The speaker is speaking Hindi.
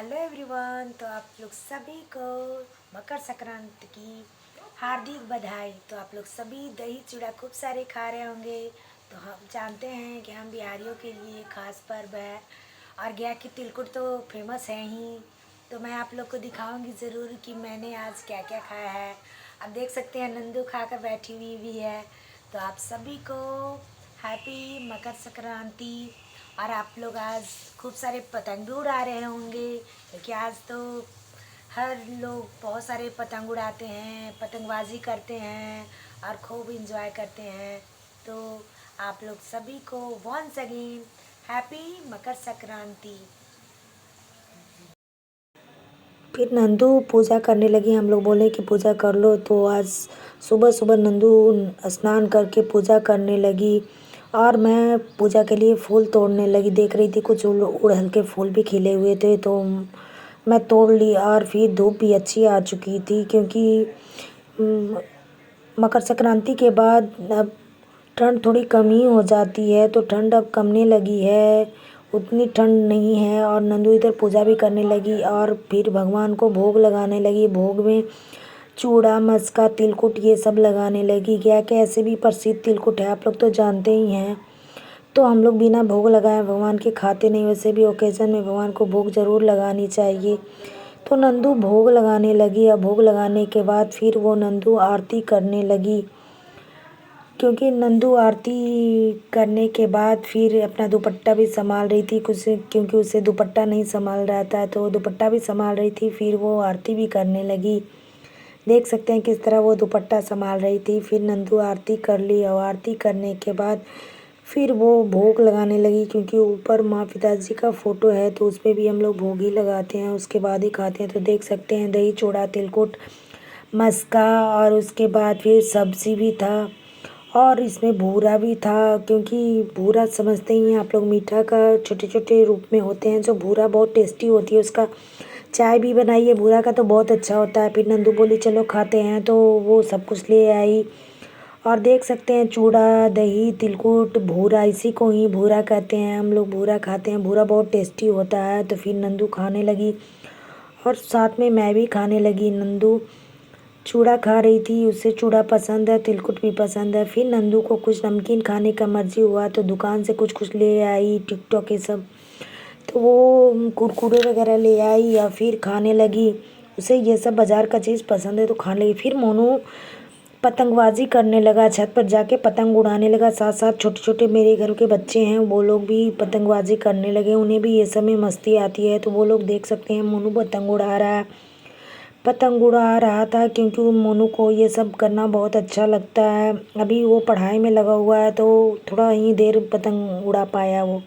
Hello everyone. तो आप लोग सभी को मकर संक्रांति की हार्दिक बधाई। तो आप लोग सभी दही चूड़ा खूब सारे खा रहे होंगे। तो हम जानते हैं कि हम बिहारियों के लिए खास पर्व है और गया की तिलकुट तो फेमस है ही। तो मैं आप लोग को दिखाऊंगी ज़रूर कि मैंने आज क्या क्या खाया है। आप देख सकते हैं नंदू खाकर बैठी हुई भी है। तो आप सभी को हैप्पी मकर संक्रांति। और आप लोग आज खूब सारे पतंग भी उड़ा रहे होंगे क्योंकि आज तो हर लोग बहुत सारे पतंग उड़ाते हैं, पतंगबाजी करते हैं और खूब इंजॉय करते हैं। तो आप लोग सभी को once again happy Makar Sankranti. फिर नंदू पूजा करने लगी। हम लोग बोले कि पूजा कर लो। तो आज सुबह सुबह नंदू स्नान करके पूजा करने लगी और मैं पूजा के लिए फूल तोड़ने लगी। देख रही थी कुछ उड़हल के फूल भी खिले हुए थे तो मैं तोड़ ली। और फिर धूप भी अच्छी आ चुकी थी क्योंकि मकर संक्रांति के बाद अब ठंड थोड़ी कम ही हो जाती है। तो ठंड अब कमने लगी है, उतनी ठंड नहीं है। और नंदू इधर पूजा भी करने लगी और फिर भगवान को भोग लगाने लगी। भोग में चूड़ा, मस्का, तिलकुट ये सब लगाने लगी। क्या कि ऐसे भी प्रसिद्ध तिलकुट है, आप लोग तो जानते ही हैं। तो हम लोग बिना भोग लगाए भगवान के खाते नहीं। वैसे भी ओकेज़न में भगवान को भोग ज़रूर लगानी चाहिए। तो नंदू भोग लगाने लगी और भोग लगाने के बाद फिर वो नंदू आरती करने लगी क्योंकि नंदू आरती करने के बाद फिर अपना दुपट्टा भी संभाल रही थी कुछ, क्योंकि उसे दुपट्टा नहीं संभाल रहा था तो दुपट्टा भी संभाल रही थी। फिर वो आरती भी करने लगी। देख सकते हैं किस तरह वो दुपट्टा संभाल रही थी। फिर नंदू आरती कर ली और आरती करने के बाद फिर वो भोग लगाने लगी क्योंकि ऊपर माँ पिताजी का फ़ोटो है तो उस पर भी हम लोग भोग ही लगाते हैं, उसके बाद ही खाते हैं। तो देख सकते हैं दही चूड़ा, तिलकुट, मस्का और उसके बाद फिर सब्ज़ी भी था और इसमें भूरा भी था क्योंकि भूरा समझते ही हैं आप लोग, मीठा का छोटे छोटे रूप में होते हैं जो भूरा बहुत टेस्टी होती है। उसका चाय भी बनाई है भूरा का तो बहुत अच्छा होता है। फिर नंदू बोली चलो खाते हैं तो वो सब कुछ ले आई। और देख सकते हैं चूड़ा, दही, तिलकुट, भूरा, इसी को ही भूरा कहते हैं। हम लोग भूरा खाते हैं, भूरा बहुत टेस्टी होता है। तो फिर नंदू खाने लगी और साथ में मैं भी खाने लगी। नंदू चूड़ा खा रही थी, उसे चूड़ा पसंद है, तिलकुट भी पसंद है। फिर नंदू को कुछ नमकीन खाने का मर्जी हुआ तो दुकान से कुछ कुछ ले आई, टिकटॉक ये सब। तो वो कुरकुरे वगैरह ले आई या फिर खाने लगी। उसे ये सब बाज़ार का चीज़ पसंद है तो खाने लगी। फिर मोनू पतंगबाजी करने लगा, छत पर जाके पतंग उड़ाने लगा। साथ साथ छोटे छोटे मेरे घर के बच्चे हैं वो लोग भी पतंगबाजी करने लगे। उन्हें भी ये सब में मस्ती आती है तो वो लोग देख सकते हैं मोनू पतंग उड़ा रहा है, पतंग उड़ा रहा था क्योंकि मोनू को ये सब करना बहुत अच्छा लगता है। अभी वो पढ़ाई में लगा हुआ है तो थोड़ा ही देर पतंग उड़ा पाया वो।